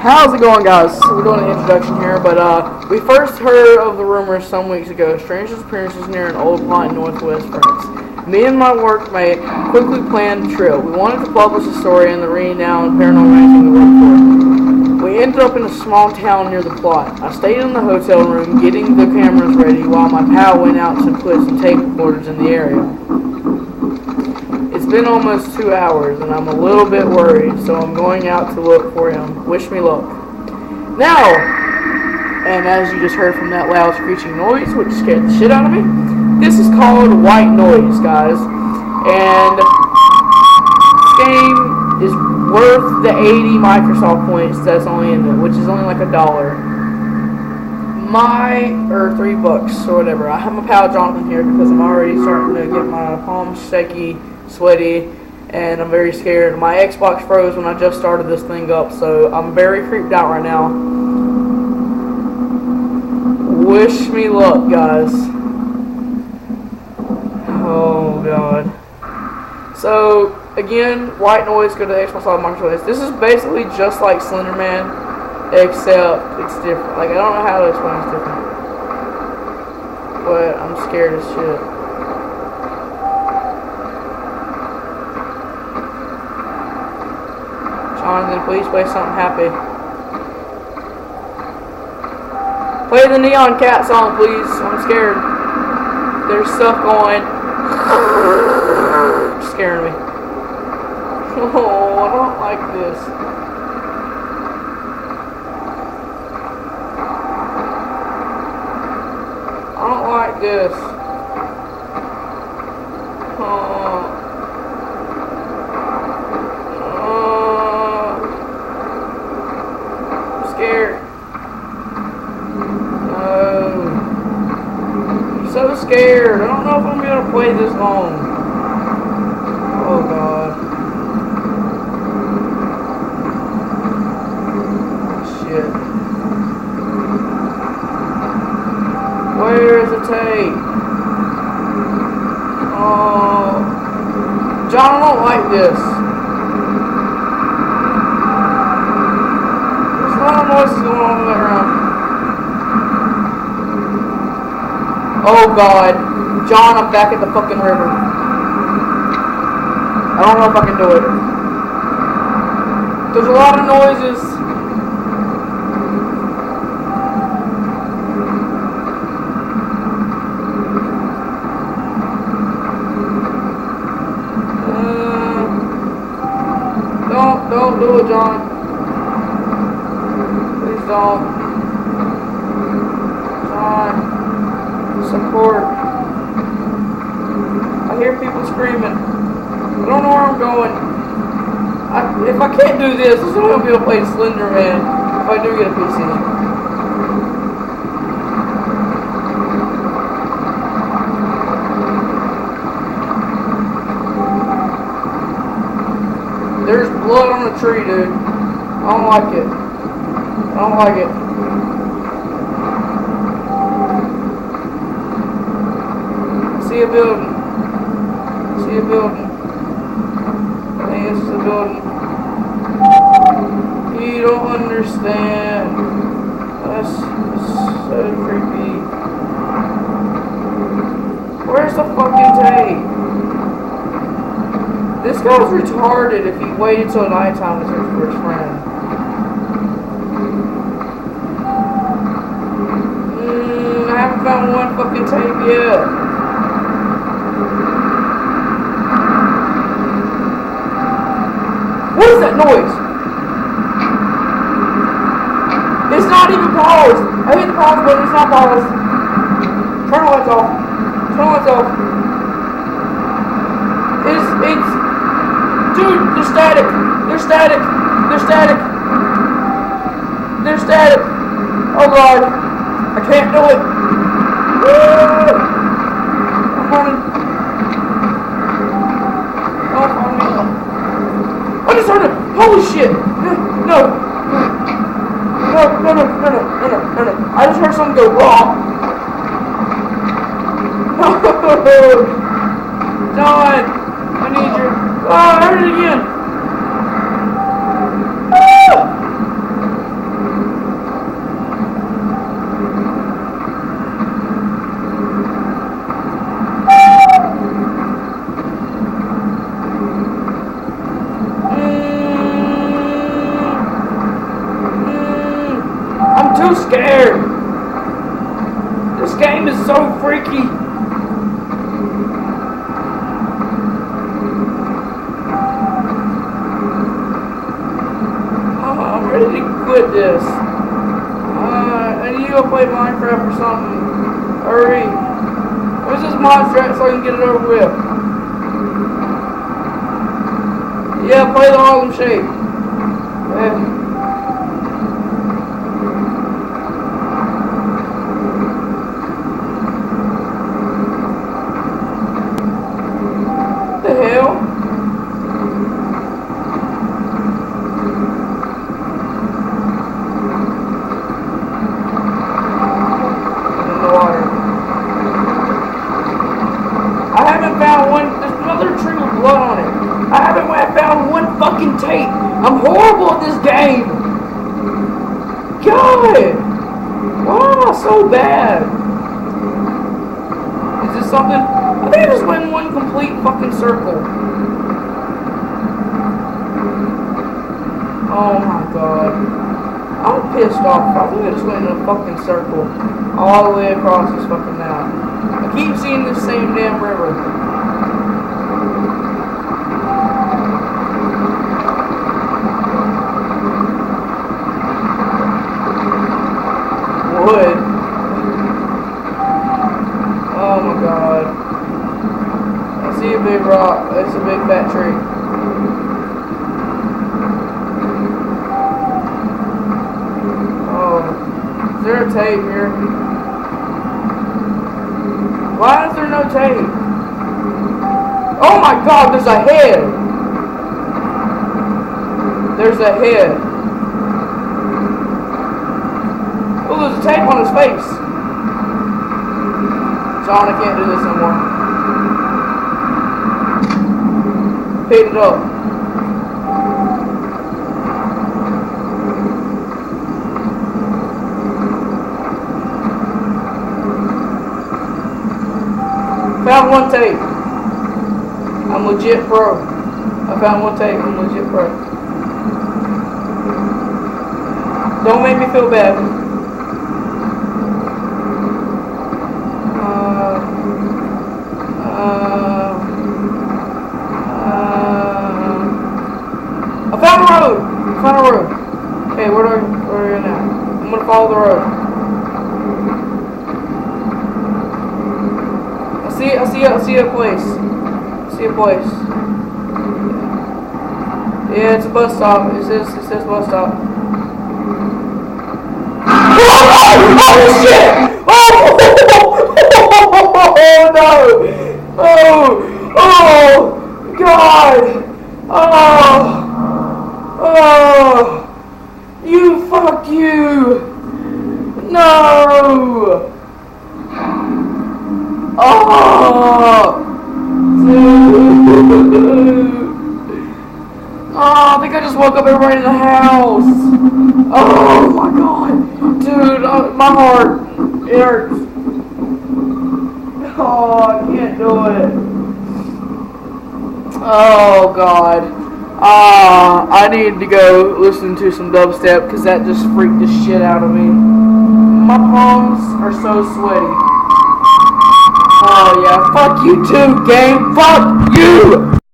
How's it going, guys? We're doing an introduction here, but we first heard of the rumors some weeks ago. Strange disappearances near an old plot in northwest France. Me and my workmate quickly planned a trip. We wanted to publish the story in the renowned paranormal magazine we worked for. We ended up in a small town near the plot. I stayed in the hotel room getting the cameras ready while my pal went out to put some tape recorders in the area. It's been almost 2 hours and I'm a little bit worried, so I'm going out to look for him. Wish me luck. Now, and as you just heard from that loud screeching noise, which scared the shit out of me, this is called white noise, guys. And this game is worth the 80 Microsoft points that's only in it, which is only like $1. Or $3 or whatever. I have my pal Jonathan here because I'm already starting to get my palms shaky, sweaty, and I'm very scared. My Xbox froze when I just started this thing up, so I'm very creeped out right now. Wish me luck, guys. Oh god. So again, white noise, go to the Xbox Live Microsoft. This is basically just like Slender Man, except it's different. Like, I don't know how to explain it's different, but I'm scared as shit. Jonathan, please play something happy. Play the Neon Cat song, please. I'm scared. There's stuff going. It's scaring me. Oh, I don't like this. I don't like this. Oh. Scared. No. I'm so scared. I don't know if I'm going to play this long. Oh god. Shit. Where is the tape? Oh. John, I don't like this. A lot of noises going on in the background. Oh god. John, I'm back at the fucking river. I don't know if I can do it. There's a lot of noises. Don't do it, John. Don't. John. Support. I hear people screaming. I don't know where I'm going. If I can't do this, I'm going to be able to play Slender Man if I do get a PC. There's blood on the tree, dude. I don't like it. I don't like it. I see a building. I see a building. I think this is a building. You don't understand. That's so creepy. Where's the fucking tape? This guy's retarded if he waited till nighttime to search for his friend. I haven't found one fucking tape yet. What is that noise? It's not even paused. I hit the pause button, it's not paused. Turn the lights off. Turn the lights off. It's... Dude, they're static. They're static. They're static. They're static. Oh god. I can't do it. Woo! I'm running. Oh, find me. I just heard it. Holy shit. No. No. I just heard something go raw. No. John, I need your... Oh, I heard it again. too scared. This game is so freaky. I'm ready to quit this. I need to go play Minecraft or something. Hurry. Where's this mod strat so I can get it over with? Yeah, play the Harlem Shake. Yeah. What the hell? In the water. I haven't found one. There's another tree with blood on it. I haven't found one fucking tape. I'm horrible at this game. God. Why am I so bad? Is this something? I think I just went in one complete fucking circle. Oh my god. I'm pissed off. I think I just went in a fucking circle. All the way across this fucking map. I keep seeing this same damn river. Wood. Oh my god. I see a big rock. It's a big fat tree. Oh. Is there a tape here? Why is there no tape? Oh my god, there's a head! There's a head. Oh, there's a tape on his face. John, I can't do this no more. Pick it up. Found one tape. I'm legit pro. I found one tape. I'm legit pro. Don't make me feel bad. I found a road. I found a road. Okay, where are you now? I'm gonna follow the road. I see a place. I see a place. Yeah, it's a bus stop. It says bus stop. Oh shit! Oh no! Oh God! Oh! You fuck you! No! Oh! Dude! Oh, I think I just woke up everybody in the house! Oh my god! Dude, my heart! It hurts! Oh, I can't do it! Oh god! I need to go listen to some dubstep because that just freaked the shit out of me. My palms are so sweaty. Oh yeah, fuck you too, game. Fuck you!